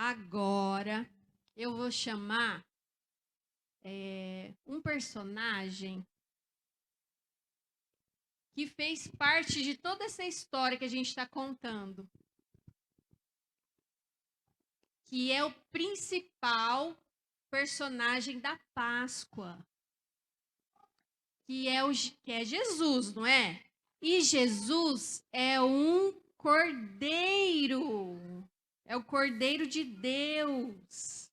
Agora eu vou chamar um personagem que fez parte de toda essa história que a gente está contando, que é o principal personagem da Páscoa, que é Jesus, não é? E Jesus é um cordeiro, é o Cordeiro de Deus.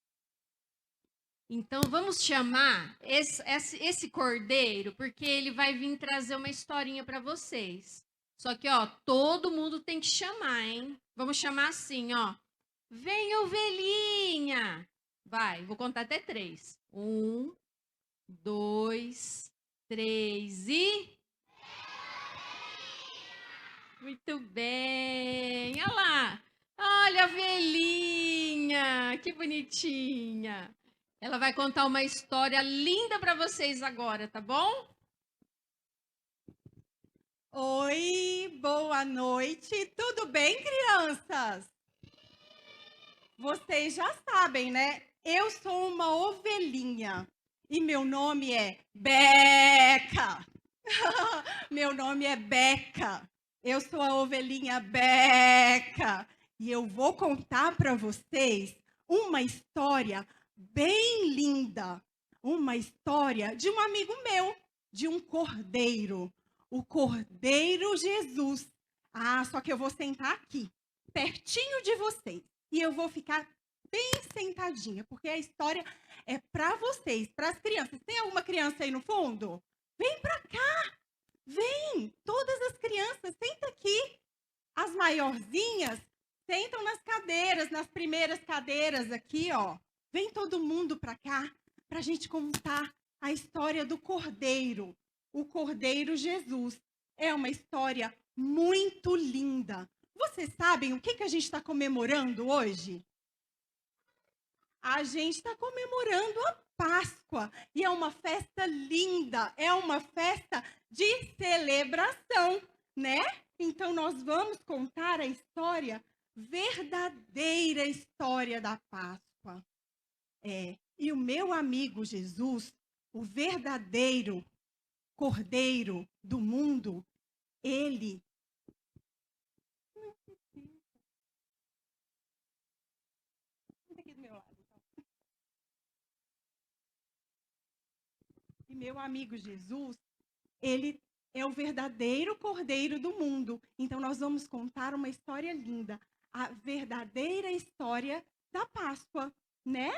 Então vamos chamar esse cordeiro, porque ele vai vir trazer uma historinha para vocês. Só que, ó, todo mundo tem que chamar, hein? Vamos chamar assim, ó. Vem, ovelhinha! Vai, vou contar até 3. 1, 2, 3 e. Muito bem! Olha lá! Olha a ovelhinha! Que bonitinha! Ela vai contar uma história linda para vocês agora, tá bom? Oi, boa noite. Tudo bem, crianças? Vocês já sabem, né? Eu sou uma ovelhinha e meu nome é Beca. Meu nome é Beca. Eu sou a ovelhinha Beca e eu vou contar para vocês uma história bem linda. Uma história de um amigo meu, de um cordeiro. O Cordeiro Jesus. Ah, só que eu vou sentar aqui, pertinho de vocês. E eu vou ficar bem sentadinha, porque a história é para vocês, para as crianças. Tem alguma criança aí no fundo? Vem para cá. Vem, todas as crianças, senta aqui. As maiorzinhas sentam nas cadeiras, nas primeiras cadeiras aqui, ó. Vem todo mundo para cá, para a gente contar a história do Cordeiro, o Cordeiro Jesus. É uma história muito linda. Vocês sabem o que a gente está comemorando hoje? A gente está comemorando a Páscoa. E é uma festa linda, é uma festa de celebração, né? Então nós vamos contar a história, verdadeira história da Páscoa. E o meu amigo Jesus, o verdadeiro Cordeiro do mundo, ele aqui do meu lado. E meu amigo Jesus, ele é o verdadeiro Cordeiro do mundo. Então, nós vamos contar uma história linda. A verdadeira história da Páscoa, né?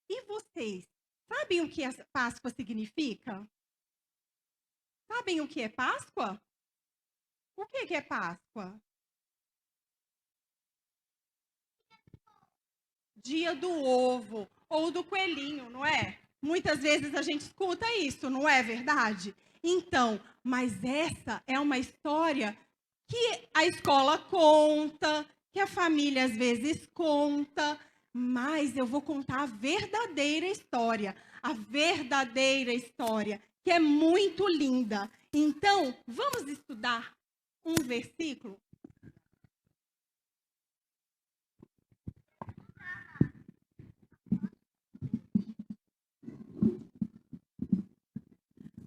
E vocês, sabem o que a Páscoa significa? Sabem o que é Páscoa? O que é Páscoa? Dia do ovo ou do coelhinho, não é? Muitas vezes a gente escuta isso, não é verdade? Então, mas essa é uma história que a escola conta, que a família às vezes conta, mas eu vou contar a verdadeira história, que é muito linda. Então, vamos estudar um versículo?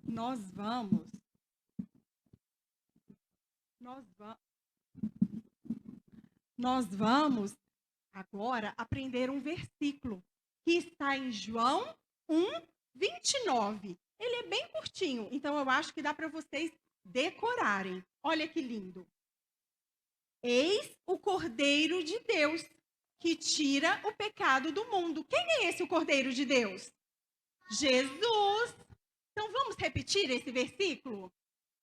Nós vamos Nós vamos agora aprender um versículo que está em João 1:29. Ele é bem curtinho, então eu acho que dá para vocês decorarem. Olha que lindo. Eis o Cordeiro de Deus que tira o pecado do mundo. Quem é esse o Cordeiro de Deus? Jesus. Então vamos repetir esse versículo?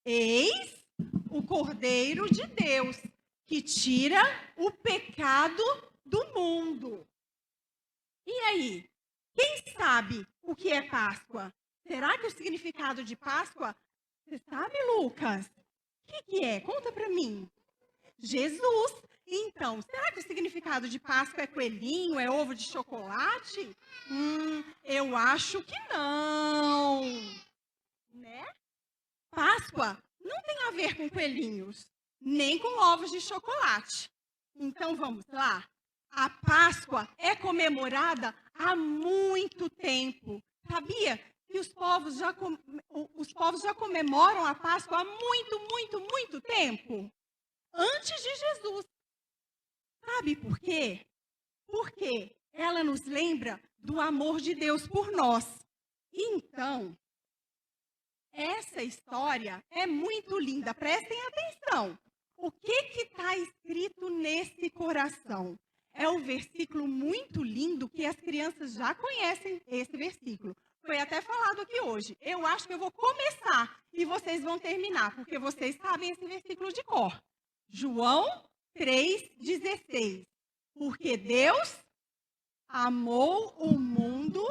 Eis o Cordeiro de Deus que tira o pecado do mundo. E aí? Quem sabe o que é Páscoa? Será que o significado de Páscoa? Você sabe, Lucas? O que é? Conta para mim. Jesus. Então, será que o significado de Páscoa é coelhinho, é ovo de chocolate? Eu acho que não. Né? Páscoa não tem a ver com coelhinhos, nem com ovos de chocolate. Então vamos lá. A Páscoa é comemorada há muito tempo. Sabia que os povos já comemoram a Páscoa há muito tempo? Antes de Jesus. Sabe por quê? Porque ela nos lembra do amor de Deus por nós. Então, essa história é muito linda. Prestem atenção. O que está escrito nesse coração? É um versículo muito lindo que as crianças já conhecem esse versículo. Foi até falado aqui hoje. Eu acho que eu vou começar e vocês vão terminar, porque vocês sabem esse versículo de cor. João 3,16. Porque Deus amou o mundo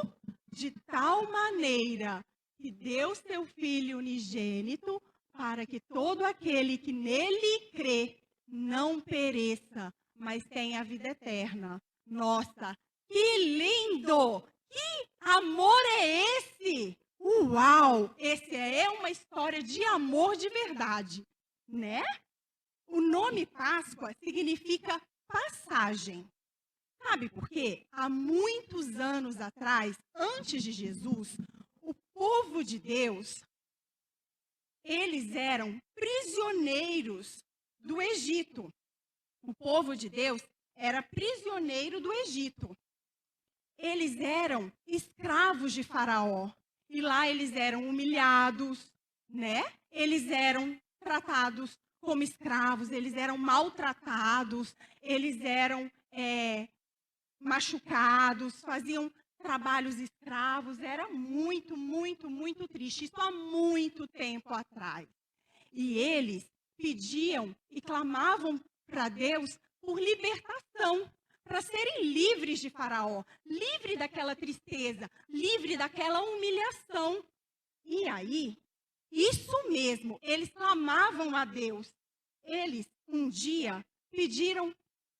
de tal maneira que deu seu Filho unigênito para que todo aquele que nele crê não pereça, mas tenha a vida eterna. Nossa, que lindo! Que amor é esse? Uau! Esse é uma história de amor de verdade, né? O nome Páscoa significa passagem. Sabe por quê? Há muitos anos atrás, antes de Jesus, o povo de Deus, eles eram prisioneiros do Egito. O povo de Deus era prisioneiro do Egito. Eles eram escravos de Faraó. E lá eles eram humilhados, né? Eles eram tratados como escravos, eles eram maltratados, eles eram machucados, faziam trabalhos escravos. Era muito triste. Isso há muito tempo atrás. E eles pediam e clamavam para Deus por libertação, para serem livres de Faraó, livre daquela tristeza, livre daquela humilhação. E aí, isso mesmo, eles clamavam a Deus. Eles um dia pediram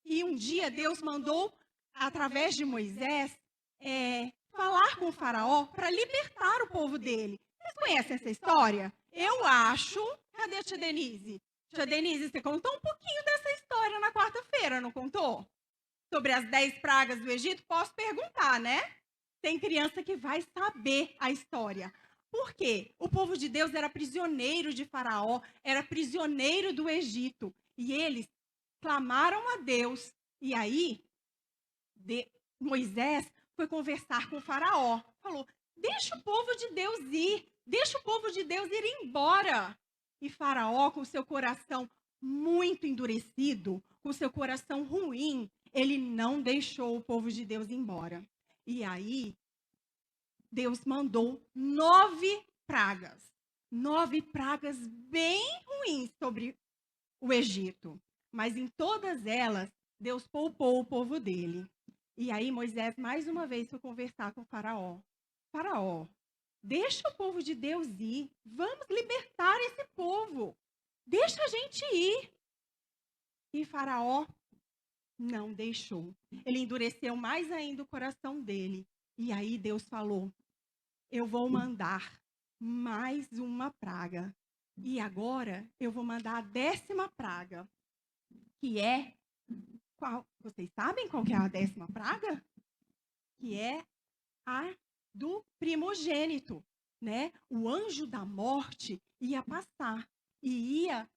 e um dia Deus mandou, através de Moisés, falar com o Faraó para libertar o povo dele. Vocês conhecem essa história? Eu acho. Cadê a tia Denise? Tia Denise, você contou um pouquinho dessa história na quarta-feira, não contou? Sobre as 10 pragas do Egito? Posso perguntar, né? Tem criança que vai saber a história. Por quê? O povo de Deus era prisioneiro de Faraó, era prisioneiro do Egito. E eles clamaram a Deus. E aí, Moisés foi conversar com o Faraó. Falou, deixa o povo de Deus ir. Deixa o povo de Deus ir embora. E Faraó, com seu coração muito endurecido, com seu coração ruim, ele não deixou o povo de Deus embora. E aí, Deus mandou 9 pragas. 9 pragas bem ruins sobre o Egito. Mas em todas elas, Deus poupou o povo dele. E aí Moisés, mais uma vez, foi conversar com o Faraó. Faraó, deixa o povo de Deus ir. Vamos libertar esse povo. Deixa a gente ir. E Faraó não deixou. Ele endureceu mais ainda o coração dele. E aí Deus falou, eu vou mandar mais uma praga. E agora eu vou mandar a 10ª praga, que é qual? Vocês sabem qual que é a 10ª praga? Que é a do primogênito, né? O anjo da morte ia passar e ia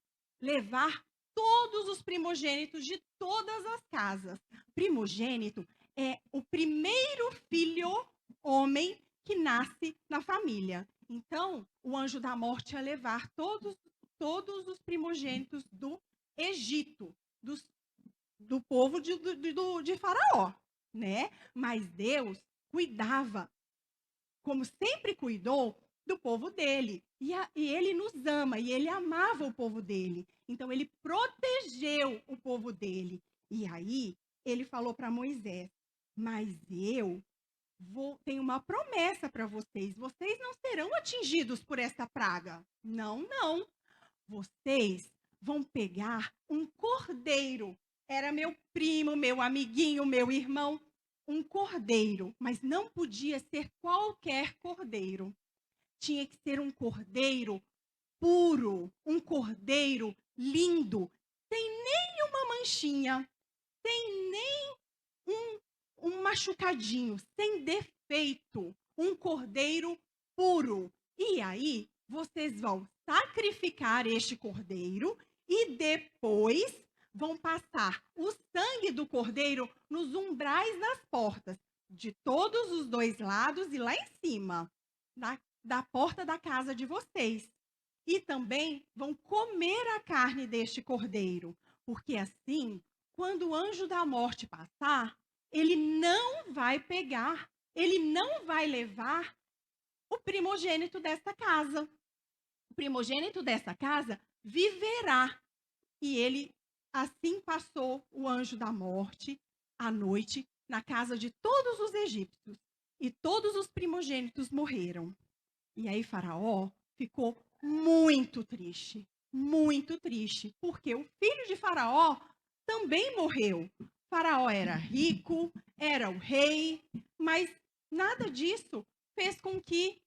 levar todos os primogênitos de todas as casas. Primogênito é o primeiro filho homem que nasce na família. Então, o anjo da morte ia levar todos os primogênitos do Egito, do povo de Faraó, né? Mas Deus cuidava, como sempre cuidou, do povo dele. E ele nos ama, e ele amava o povo dele. Então, ele protegeu o povo dele. E aí, ele falou para Moisés, mas eu tenho uma promessa para vocês. Vocês não serão atingidos por essa praga. Não. Vocês vão pegar um cordeiro. Era meu primo, meu amiguinho, meu irmão. Um cordeiro, mas não podia ser qualquer cordeiro. Tinha que ser um cordeiro puro, um cordeiro lindo, sem nenhuma manchinha, sem nem um machucadinho, sem defeito, um cordeiro puro. E aí, vocês vão sacrificar este cordeiro e depois vão passar o sangue do cordeiro nos umbrais das portas, de todos os dois lados e lá em cima, da porta da casa de vocês. E também vão comer a carne deste cordeiro, porque assim, quando o anjo da morte passar, ele não vai pegar, ele não vai levar o primogênito desta casa. O primogênito desta casa viverá. E ele assim passou o anjo da morte à noite na casa de todos os egípcios. E todos os primogênitos morreram. E aí Faraó ficou muito triste, porque o filho de Faraó também morreu. Faraó era rico, era o rei, mas nada disso fez com que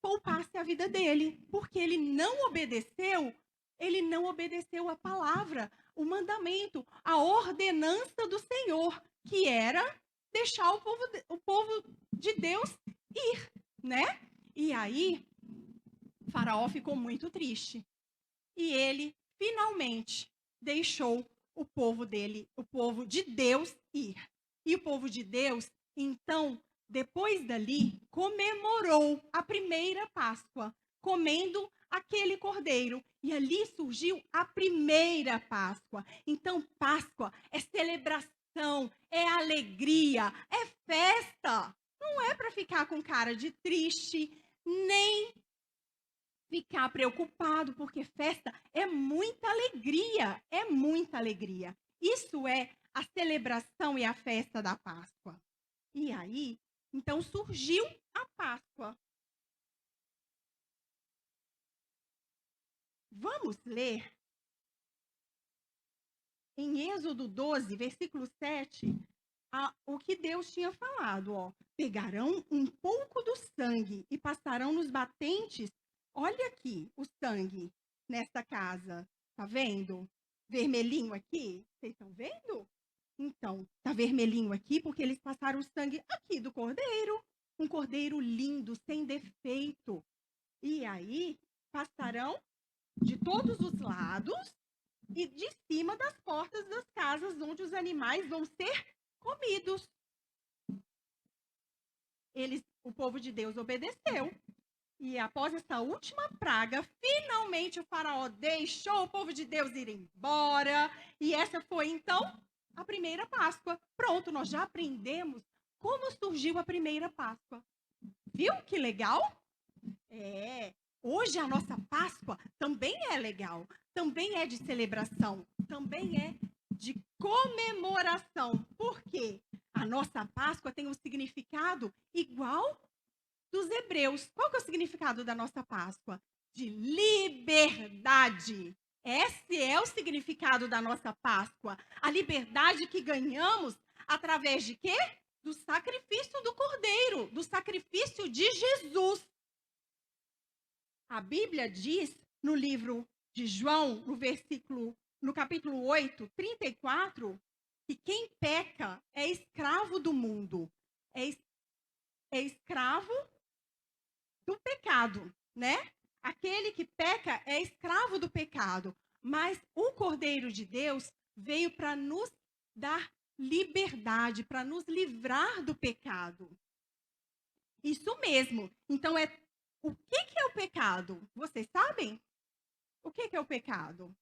poupasse a vida dele, porque ele não obedeceu a palavra, o mandamento, a ordenança do Senhor, que era deixar o povo de Deus ir, né? E aí, Faraó ficou muito triste. E ele finalmente deixou o povo dele, o povo de Deus ir. E o povo de Deus, então, depois dali, comemorou a primeira Páscoa, comendo aquele cordeiro. E ali surgiu a primeira Páscoa. Então, Páscoa é celebração, é alegria, é festa. Não é para ficar com cara de triste, nem ficar preocupado, porque festa é muita alegria, é muita alegria. Isso é a celebração e a festa da Páscoa. E aí, então surgiu a Páscoa. Vamos ler em Êxodo 12, versículo 7, o que Deus tinha falado, ó. Pegarão um pouco do sangue e passarão nos batentes. Olha aqui o sangue nesta casa. Tá vendo? Vermelhinho aqui. Vocês estão vendo? Então, tá vermelhinho aqui porque eles passaram o sangue aqui do cordeiro. Um cordeiro lindo, sem defeito. E aí, passarão de todos os lados e de cima das portas das casas onde os animais vão ser comidos. O povo de Deus obedeceu. E após essa última praga, finalmente o faraó deixou o povo de Deus ir embora. E essa foi, então, a primeira Páscoa. Pronto, nós já aprendemos como surgiu a primeira Páscoa. Viu que legal? Hoje a nossa Páscoa também é legal. Também é de celebração. Também é de comemoração. Por quê? A nossa Páscoa tem um significado igual dos hebreus. Qual que é o significado da nossa Páscoa? De liberdade. Esse é o significado da nossa Páscoa. A liberdade que ganhamos através de quê? Do sacrifício do Cordeiro, do sacrifício de Jesus. A Bíblia diz no livro de João, no capítulo 8, 34, que quem peca é escravo do mundo. É escravo do pecado, né? Aquele que peca é escravo do pecado. Mas o Cordeiro de Deus veio para nos dar liberdade, para nos livrar do pecado. Isso mesmo. Então, o que é o pecado? Vocês sabem? O que é o pecado?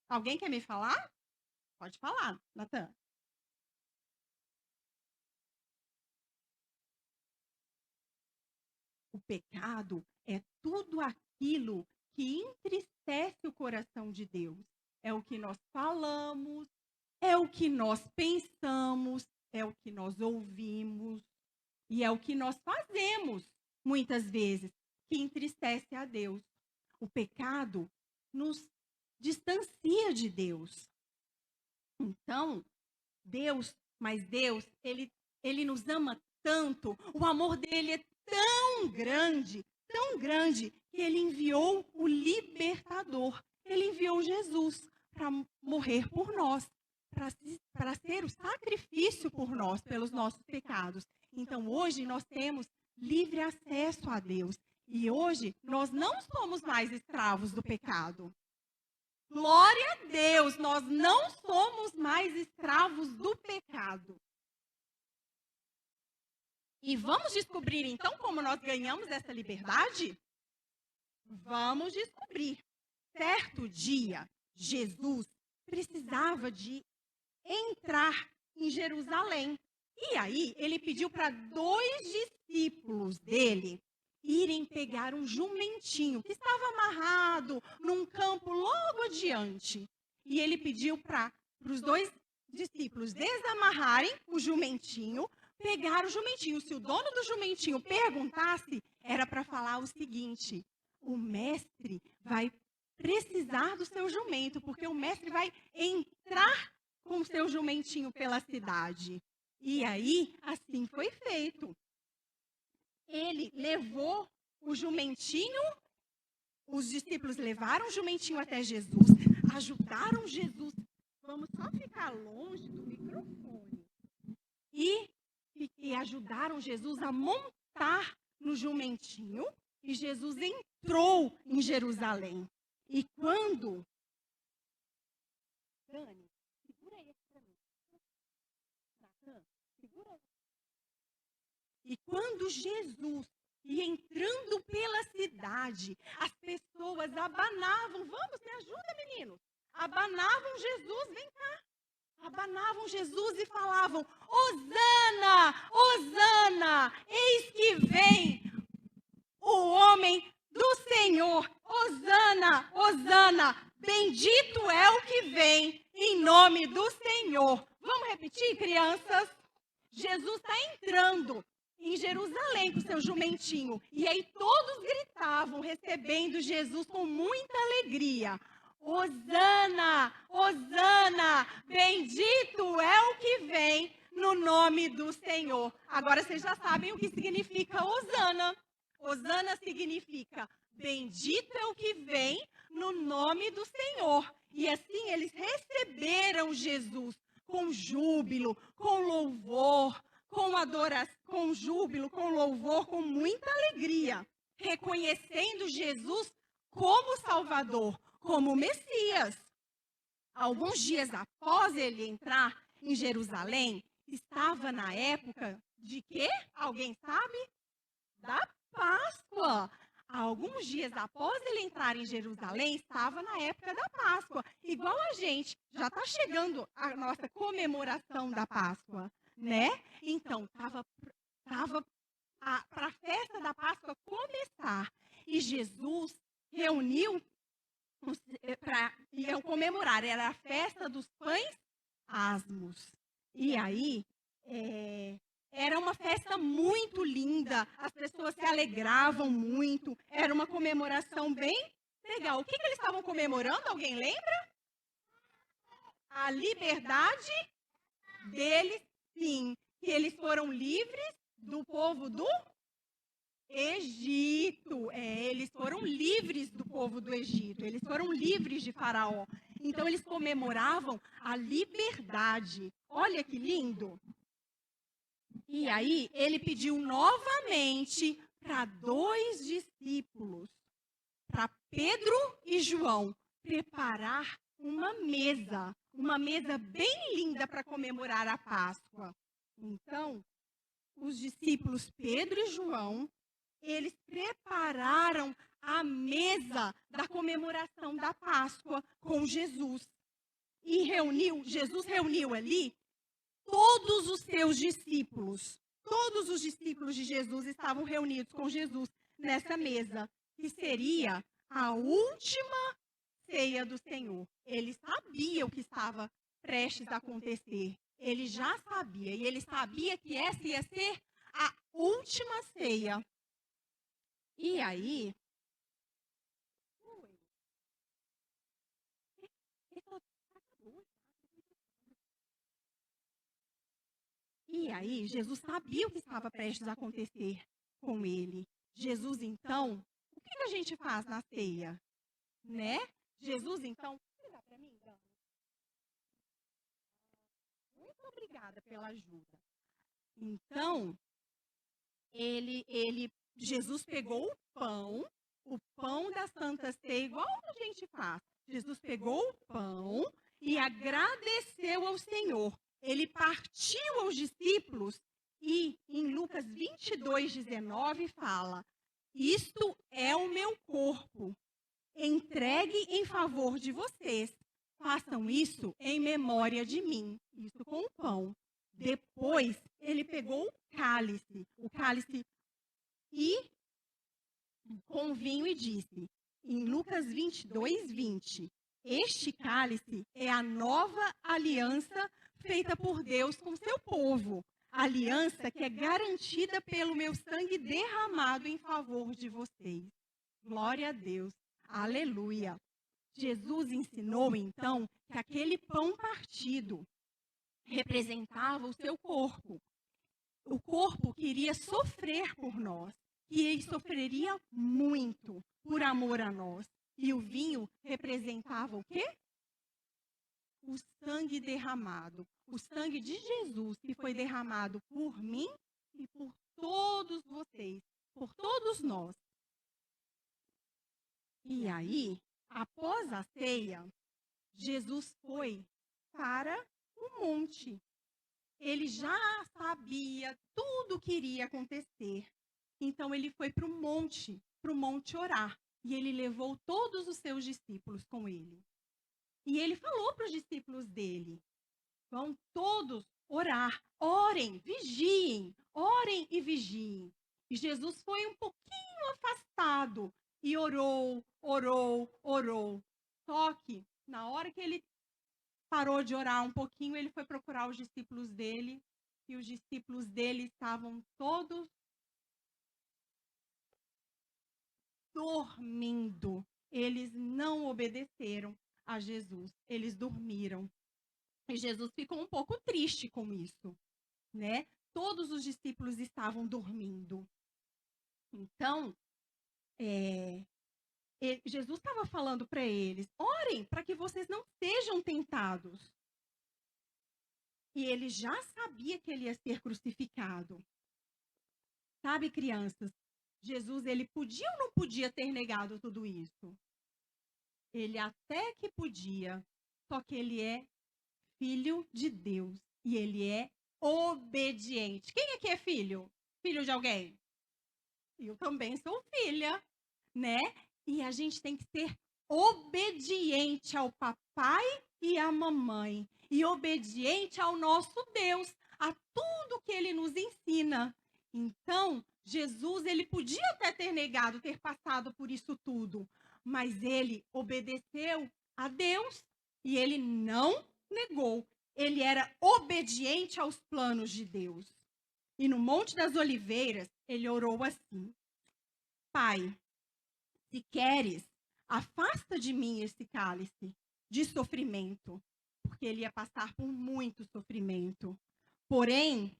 Alguém quer me falar? Pode falar, Natan. O pecado é tudo aquilo que entristece o coração de Deus. É o que nós falamos, é o que nós pensamos, é o que nós ouvimos e é o que nós fazemos, muitas vezes, que entristece a Deus. O pecado nos distancia de Deus. Então, Deus, ele nos ama tanto, o amor dele é tão grande, que ele enviou o libertador. Ele enviou Jesus para morrer por nós, para ser o sacrifício por nós, pelos nossos pecados. Então, hoje nós temos livre acesso a Deus. E hoje nós não somos mais escravos do pecado. Glória a Deus, nós não somos mais escravos do pecado. E vamos descobrir então como nós ganhamos essa liberdade? Vamos descobrir. Certo dia, Jesus precisava de entrar em Jerusalém. E aí, ele pediu para 2 discípulos dele irem pegar um jumentinho que estava amarrado num campo logo adiante. E ele pediu para os 2 discípulos desamarrarem o jumentinho, pegar o jumentinho. Se o dono do jumentinho perguntasse, era para falar o seguinte: o mestre vai precisar do seu jumento, porque o mestre vai entrar com o seu jumentinho pela cidade. E aí, assim foi feito. Ele levou o jumentinho, os discípulos levaram o jumentinho até Jesus, ajudaram Jesus. Vamos só ficar longe do microfone. E ajudaram Jesus a montar no jumentinho, e Jesus entrou em Jerusalém. E quando... Dani, segura esse para mim. Segura esse. E quando Jesus ia entrando pela cidade, as pessoas abanavam. Vamos, me ajuda, menino. Abanavam Jesus, vem cá. Abanavam Jesus e falavam: Hosana, Hosana, eis que vem o homem do Senhor. Hosana, Hosana, bendito é o que vem em nome do Senhor. Vamos repetir, crianças? Jesus está entrando em Jerusalém com seu jumentinho. E aí todos gritavam, recebendo Jesus com muita alegria. Hosana, Hosana, bendito é o que vem no nome do Senhor. Agora vocês já sabem o que significa Hosana. Hosana significa bendito é o que vem no nome do Senhor. E assim eles receberam Jesus com júbilo, com louvor, com adoração, com júbilo, com louvor, com muita alegria, reconhecendo Jesus como Salvador, como Messias. Alguns dias após ele entrar em Jerusalém, estava na época de quê? Alguém sabe? Da Páscoa. Alguns dias após ele entrar em Jerusalém, estava na época da Páscoa. Igual a gente, já está chegando a nossa comemoração da Páscoa, né? Então, estava para a festa da Páscoa começar. E Jesus reuniu iam comemorar. Era a festa dos pães asmos. E aí, era uma festa muito linda, as pessoas se alegravam muito, era uma comemoração bem legal. O que eles estavam comemorando? Alguém lembra? A liberdade deles, sim, que eles foram livres do povo do Egito. Eles foram livres do povo do Egito, eles foram livres de Faraó. Então, eles comemoravam a liberdade. Olha que lindo! E aí, ele pediu novamente para 2 discípulos, para Pedro e João, preparar uma mesa bem linda para comemorar a Páscoa. Então, os discípulos Pedro e João, eles prepararam a mesa da comemoração da Páscoa com Jesus. E Jesus reuniu ali todos os seus discípulos. Todos os discípulos de Jesus estavam reunidos com Jesus nessa mesa, que seria a última ceia do Senhor. Ele sabia o que estava prestes a acontecer. Ele já sabia. E ele sabia que essa ia ser a última ceia. E aí... E aí, Jesus sabia o que estava prestes a acontecer com ele. Jesus, então, o que a gente faz na ceia? Né? Jesus, então... obrigada pela ajuda. Então, Jesus pegou o pão da Santa Ceia, igual a gente faz. Jesus pegou o pão e agradeceu ao Senhor. Ele partiu aos discípulos e em Lucas 22:19 fala: isto é o meu corpo, entregue em favor de vocês. Façam isso em memória de mim. Isso com o pão. Depois, ele pegou o cálice e com vinho e disse, em Lucas 22:20, este cálice é a nova aliança feita por Deus com seu povo. Aliança que é garantida pelo meu sangue derramado em favor de vocês. Glória a Deus. Aleluia. Jesus ensinou, então, que aquele pão partido representava o seu corpo. O corpo que iria sofrer por nós. E ele sofreria muito por amor a nós. E o vinho representava o quê? O sangue derramado. O sangue de Jesus que foi derramado por mim e por todos vocês. Por todos nós. E aí, após a ceia, Jesus foi para o monte. Ele já sabia tudo o que iria acontecer. Então, ele foi para o monte orar. E ele levou todos os seus discípulos com ele. E ele falou para os discípulos dele, vão todos orar, orem, vigiem, orem e vigiem. E Jesus foi um pouquinho afastado e orou. Só que, na hora que ele parou de orar um pouquinho, ele foi procurar os discípulos dele. E os discípulos dele estavam todos dormindo. Eles não obedeceram a Jesus. Eles dormiram. E Jesus ficou um pouco triste com isso, né? Todos os discípulos estavam dormindo. Então, Jesus estava falando para eles, orem para que vocês não sejam tentados. E ele já sabia que ele ia ser crucificado. Sabe, crianças, Jesus, ele podia ou não podia ter negado tudo isso? Ele até que podia, só que ele é filho de Deus e ele é obediente. Quem aqui é filho? Filho de alguém? Eu também sou filha, né? E a gente tem que ser obediente ao papai e à mamãe. E obediente ao nosso Deus, a tudo que ele nos ensina. Então, Jesus, ele podia até ter negado, ter passado por isso tudo. Mas ele obedeceu a Deus e ele não negou. Ele era obediente aos planos de Deus. E no Monte das Oliveiras, ele orou assim: Pai, se queres, afasta de mim esse cálice de sofrimento, porque ele ia passar por muito sofrimento. Porém,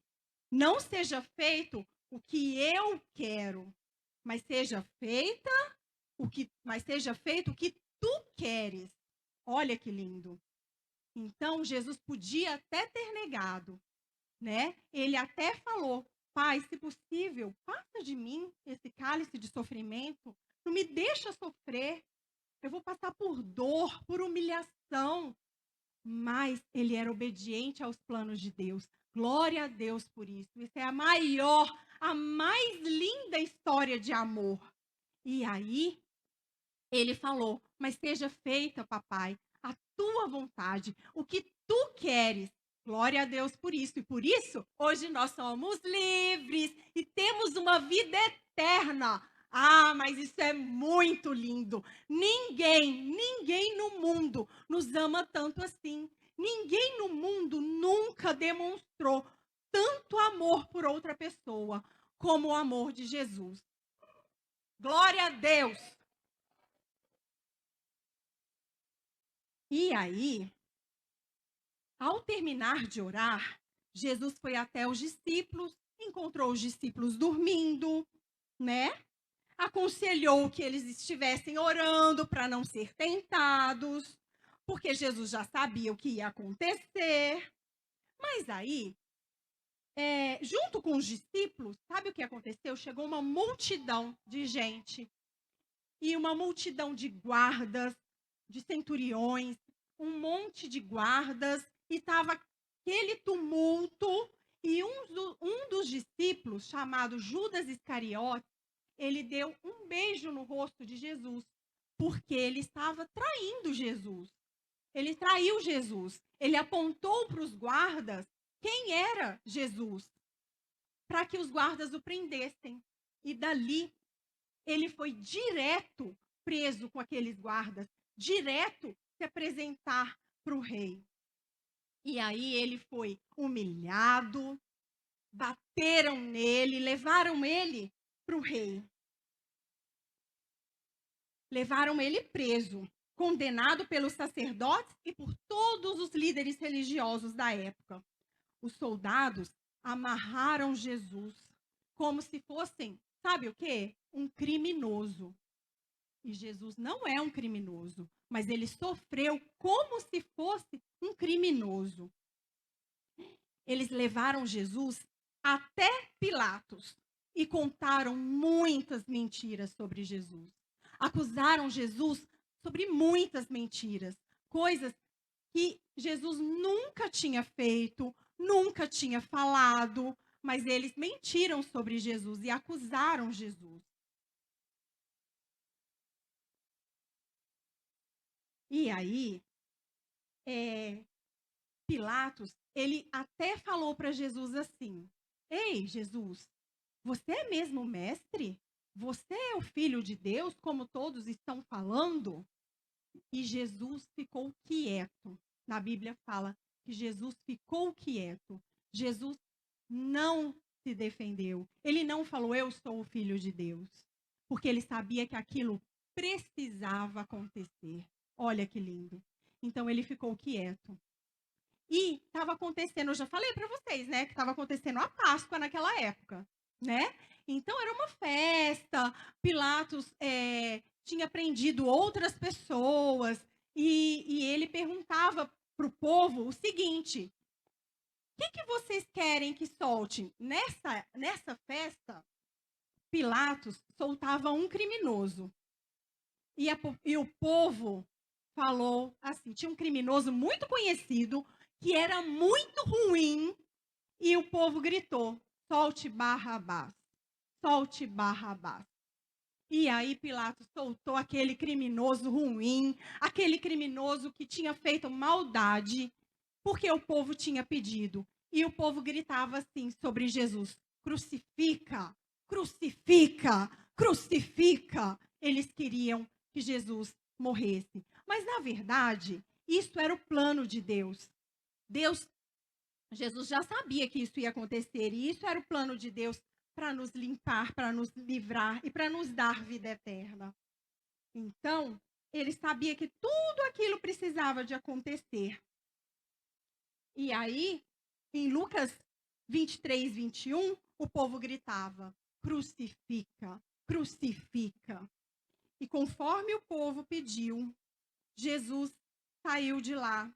não seja feito o que eu quero, mas seja feito o que tu queres. Olha que lindo. Então, Jesus podia até ter negado, né? Ele até falou: Pai, se possível, passa de mim esse cálice de sofrimento. Não me deixa sofrer. Eu vou passar por dor, por humilhação. Mas ele era obediente aos planos de Deus. Glória a Deus por isso. Isso é a maior, a mais linda história de amor. E aí, ele falou: mas seja feita, papai, a tua vontade, o que tu queres. Glória a Deus por isso. E por isso, hoje nós somos livres e temos uma vida eterna. Ah, mas isso é muito lindo. Ninguém no mundo nos ama tanto assim. Ninguém no mundo nunca demonstrou tanto amor por outra pessoa como o amor de Jesus. Glória a Deus. E aí, ao terminar de orar, Jesus foi até os discípulos, encontrou os discípulos dormindo, né? Aconselhou que eles estivessem orando para não ser tentados, porque Jesus já sabia o que ia acontecer. Mas aí, junto com os discípulos, sabe o que aconteceu? Chegou uma multidão de gente e uma multidão de guardas, de centuriões, um monte de guardas, e estava aquele tumulto. E um dos discípulos, chamado Judas Iscariotes, ele deu um beijo no rosto de Jesus, porque ele estava traindo Jesus. Ele traiu Jesus. Ele apontou para os guardas quem era Jesus, para que os guardas o prendessem. E dali ele foi direto preso com aqueles guardas, direto se apresentar para o rei. E aí ele foi humilhado, bateram nele, levaram ele para o rei. Levaram ele preso, condenado pelos sacerdotes e por todos os líderes religiosos da época. Os soldados amarraram Jesus como se fossem, sabe o quê? Um criminoso. E Jesus não é um criminoso, mas ele sofreu como se fosse um criminoso. Eles levaram Jesus até Pilatos e contaram muitas mentiras sobre Jesus. Acusaram Jesus sobre muitas mentiras, coisas que Jesus nunca tinha feito, nunca tinha falado, mas eles mentiram sobre Jesus e acusaram Jesus. E aí, Pilatos, ele até falou para Jesus assim: Ei, Jesus, você é mesmo mestre? Você é o filho de Deus, como todos estão falando? E Jesus ficou quieto. Na Bíblia fala que Jesus ficou quieto. Jesus não se defendeu. Ele não falou, eu sou o filho de Deus. Porque ele sabia que aquilo precisava acontecer. Olha que lindo. Então ele ficou quieto. E estava acontecendo, eu já falei para vocês, né, que estava acontecendo a Páscoa naquela época, né? Então era uma festa, Pilatos tinha prendido outras pessoas e ele perguntava para o povo o seguinte: o que vocês querem que solte? Nessa festa, Pilatos soltava um criminoso e o povo falou assim: tinha um criminoso muito conhecido que era muito ruim, e o povo gritou: solte Barrabás, solte Barrabás. E aí Pilatos soltou aquele criminoso ruim, aquele criminoso que tinha feito maldade, porque o povo tinha pedido. E o povo gritava assim sobre Jesus: crucifica, crucifica, crucifica. Eles queriam que Jesus morresse. Mas, na verdade, isso era o plano de Deus. Jesus já sabia que isso ia acontecer, e isso era o plano de Deus para nos limpar, para nos livrar e para nos dar vida eterna. Então, ele sabia que tudo aquilo precisava de acontecer. E aí, em Lucas 23, 21, o povo gritava: crucifica, crucifica. E conforme o povo pediu, Jesus saiu de lá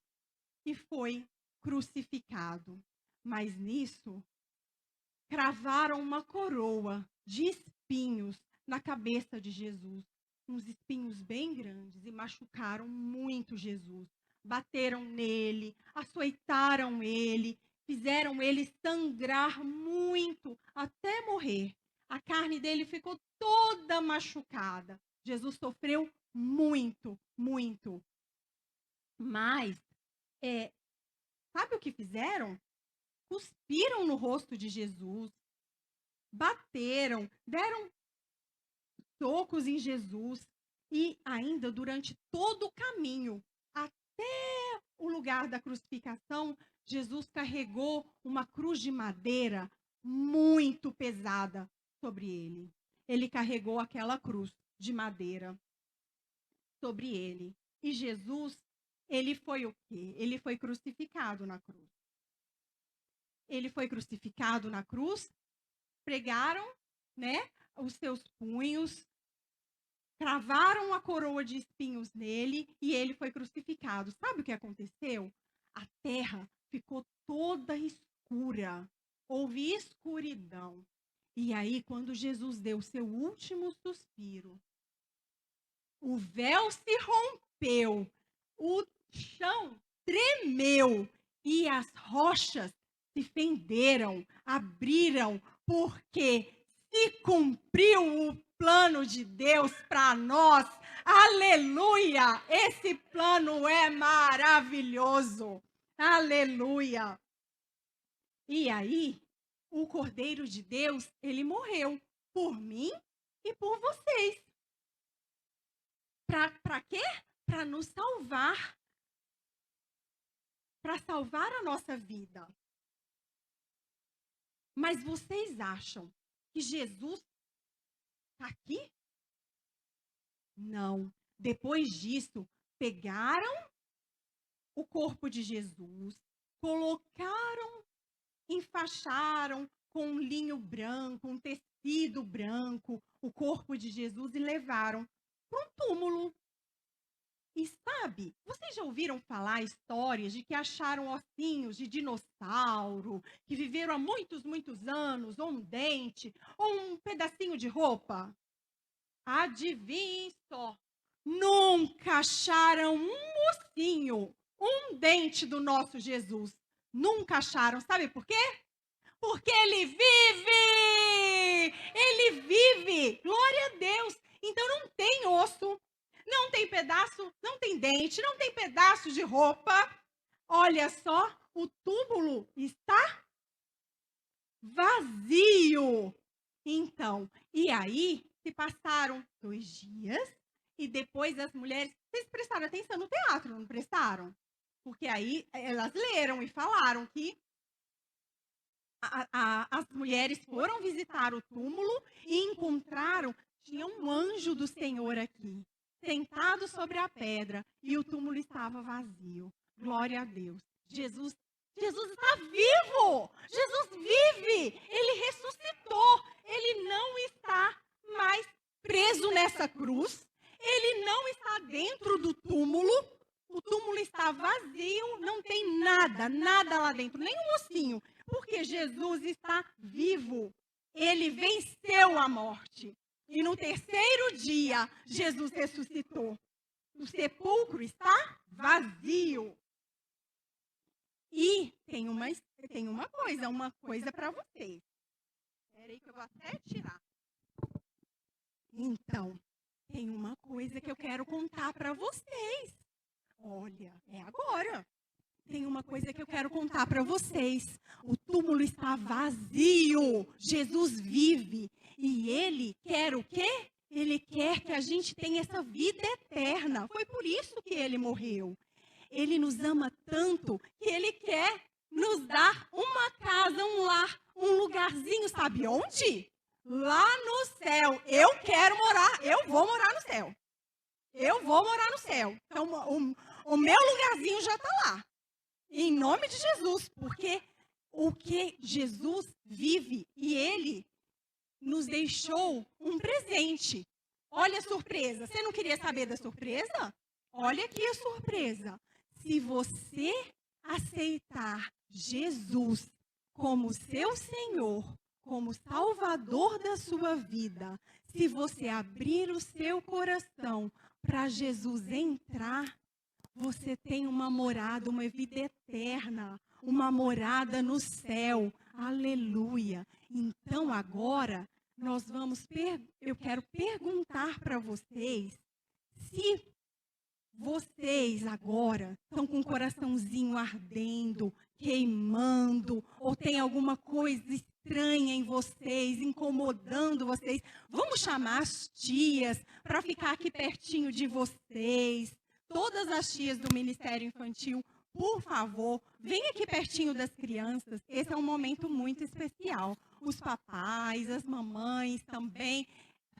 e foi crucificado. Mas nisso, cravaram uma coroa de espinhos na cabeça de Jesus. Uns espinhos bem grandes e machucaram muito Jesus. Bateram nele, açoitaram ele, fizeram ele sangrar muito até morrer. A carne dele ficou toda machucada. Jesus sofreu muito, muito. Mas, sabe o que fizeram? Cuspiram no rosto de Jesus, bateram, deram socos em Jesus e ainda durante todo o caminho até o lugar da crucificação, Jesus carregou uma cruz de madeira muito pesada sobre ele. Ele carregou aquela cruz de madeira sobre ele. E Jesus, ele foi o quê? Ele foi crucificado na cruz. Ele foi crucificado na cruz, pregaram, né, os seus punhos, cravaram a coroa de espinhos nele e ele foi crucificado. Sabe o que aconteceu? A terra ficou toda escura. Houve escuridão. E aí, quando Jesus deu seu último suspiro, o véu se rompeu, o chão tremeu e as rochas se fenderam, abriram, porque se cumpriu o plano de Deus para nós. Aleluia! Esse plano é maravilhoso. Aleluia! E aí, o Cordeiro de Deus, ele morreu por mim e por vocês. Para quê? Para nos salvar. Para salvar a nossa vida. Mas vocês acham que Jesus está aqui? Não. Depois disso, pegaram o corpo de Jesus, colocaram, enfaixaram com um linho branco, um tecido branco, o corpo de Jesus e levaram para um túmulo. E sabe, vocês já ouviram falar histórias de que acharam ossinhos de dinossauro, que viveram há muitos, muitos anos, ou um dente, ou um pedacinho de roupa? Adivinhem só, nunca acharam um ossinho, um dente do nosso Jesus. Nunca acharam, sabe por quê? Porque ele vive! Ele vive! Glória a Deus! Então não tem osso, não tem pedaço, não tem dente, não tem pedaço de roupa. Olha só, o túmulo está vazio. Então, e aí se passaram 2 dias e depois as mulheres... Vocês prestaram atenção no teatro, não prestaram? Porque aí elas leram e falaram que as mulheres foram visitar o túmulo e encontraram, tinha um anjo do Senhor aqui, sentado sobre a pedra, e o túmulo estava vazio. Glória a Deus. Jesus está vivo! Jesus vive! Ele ressuscitou! Ele não está mais preso nessa cruz. Ele não está dentro do túmulo. O túmulo está vazio, não tem nada, nada lá dentro, nem um ossinho. Porque Jesus está vivo. Ele venceu a morte. E no 3º dia, Jesus ressuscitou. O sepulcro está vazio. E tem uma coisa para vocês. Espera aí que eu vou até tirar. Então, tem uma coisa que eu quero contar para vocês. Olha, é agora. Tem uma coisa que eu quero contar para vocês. O túmulo está vazio. Jesus vive. E ele quer o quê? Ele quer que a gente tenha essa vida eterna. Foi por isso que ele morreu. Ele nos ama tanto que ele quer nos dar uma casa, um lar, um lugarzinho, sabe onde? Lá no céu. Eu vou morar no céu. Eu vou morar no céu. Então, o meu lugarzinho já está lá. Em nome de Jesus, porque o que Jesus vive e ele nos deixou um presente. Olha a surpresa. Você não queria saber da surpresa? Olha aqui a surpresa. Se você aceitar Jesus como seu Senhor, como Salvador da sua vida, se você abrir o seu coração para Jesus entrar, você tem uma morada, uma vida eterna, uma morada no céu. Aleluia. Então agora eu quero perguntar para vocês se vocês agora estão com o coraçãozinho ardendo, queimando, ou tem alguma coisa estranha em vocês, incomodando vocês. Vamos chamar as tias para ficar aqui pertinho de vocês. Todas as tias do Ministério Infantil, por favor, venham aqui pertinho das crianças. Esse é um momento muito especial. Os papais, as mamães também.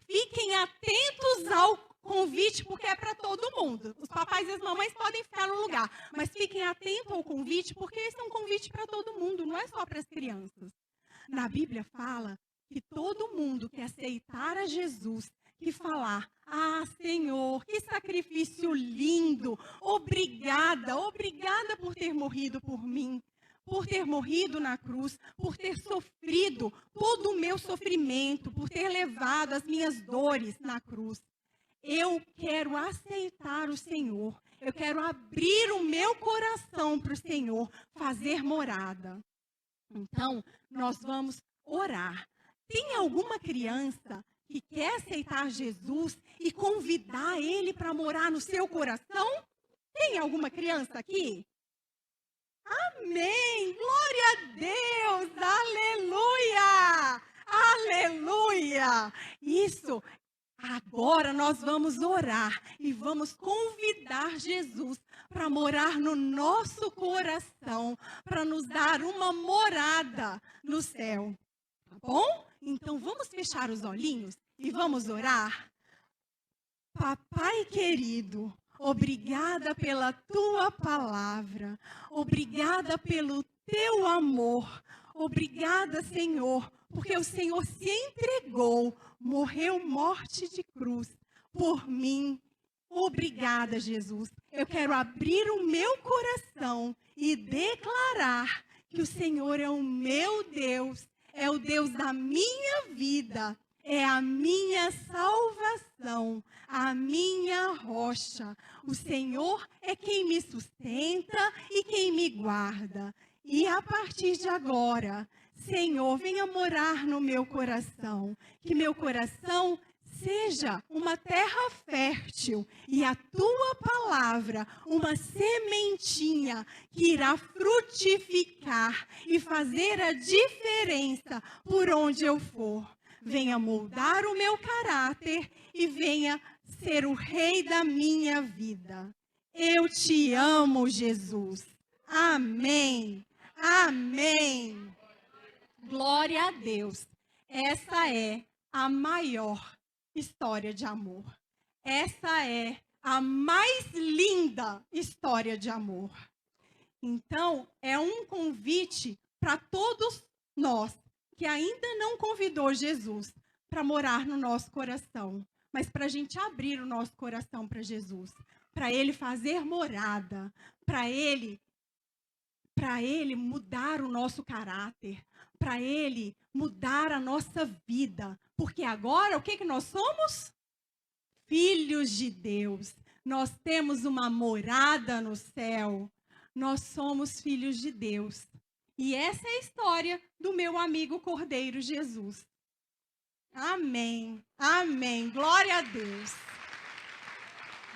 Fiquem atentos ao convite, porque é para todo mundo. Os papais e as mamães podem ficar no lugar, mas fiquem atentos ao convite, porque esse é um convite para todo mundo, não é só para as crianças. Na Bíblia fala que todo mundo que aceitar a Jesus, que falar, Senhor, que sacrifício lindo, obrigada por ter morrido por mim. por ter morrido na cruz, por ter sofrido todo o meu sofrimento, por ter levado as minhas dores na cruz. Eu quero aceitar o Senhor. Eu quero abrir o meu coração para o Senhor fazer morada. Então, nós vamos orar. Tem alguma criança que quer aceitar Jesus e convidar Ele para morar no seu coração? Tem alguma criança aqui? Amém! Glória a Deus! Aleluia! Aleluia! Isso! Agora nós vamos orar e vamos convidar Jesus para morar no nosso coração, para nos dar uma morada no céu. Tá bom? Então vamos fechar os olhinhos e vamos orar? Papai querido, obrigada pela tua palavra, obrigada pelo teu amor, obrigada, Senhor, porque o Senhor se entregou, morreu morte de cruz por mim. Obrigada, Jesus. Eu quero abrir o meu coração e declarar que o Senhor é o meu Deus, é o Deus da minha vida, é a minha salvação, a minha rocha. O Senhor é quem me sustenta e quem me guarda. E a partir de agora, Senhor, venha morar no meu coração, que meu coração seja uma terra fértil e a tua palavra uma sementinha que irá frutificar e fazer a diferença por onde eu for. Venha moldar o meu caráter e venha ser o rei da minha vida. Eu te amo, Jesus. Amém. Amém. Glória a Deus. Essa é a maior história de amor. Essa é a mais linda história de amor. Então, é um convite para todos nós que ainda não convidou Jesus para morar no nosso coração, mas para a gente abrir o nosso coração para Jesus, para Ele fazer morada, para Ele mudar o nosso caráter, para Ele mudar a nossa vida. Porque agora, o que nós somos? Filhos de Deus. Nós temos uma morada no céu. Nós somos filhos de Deus. E essa é a história do meu amigo Cordeiro Jesus. Amém. Amém. Glória a Deus.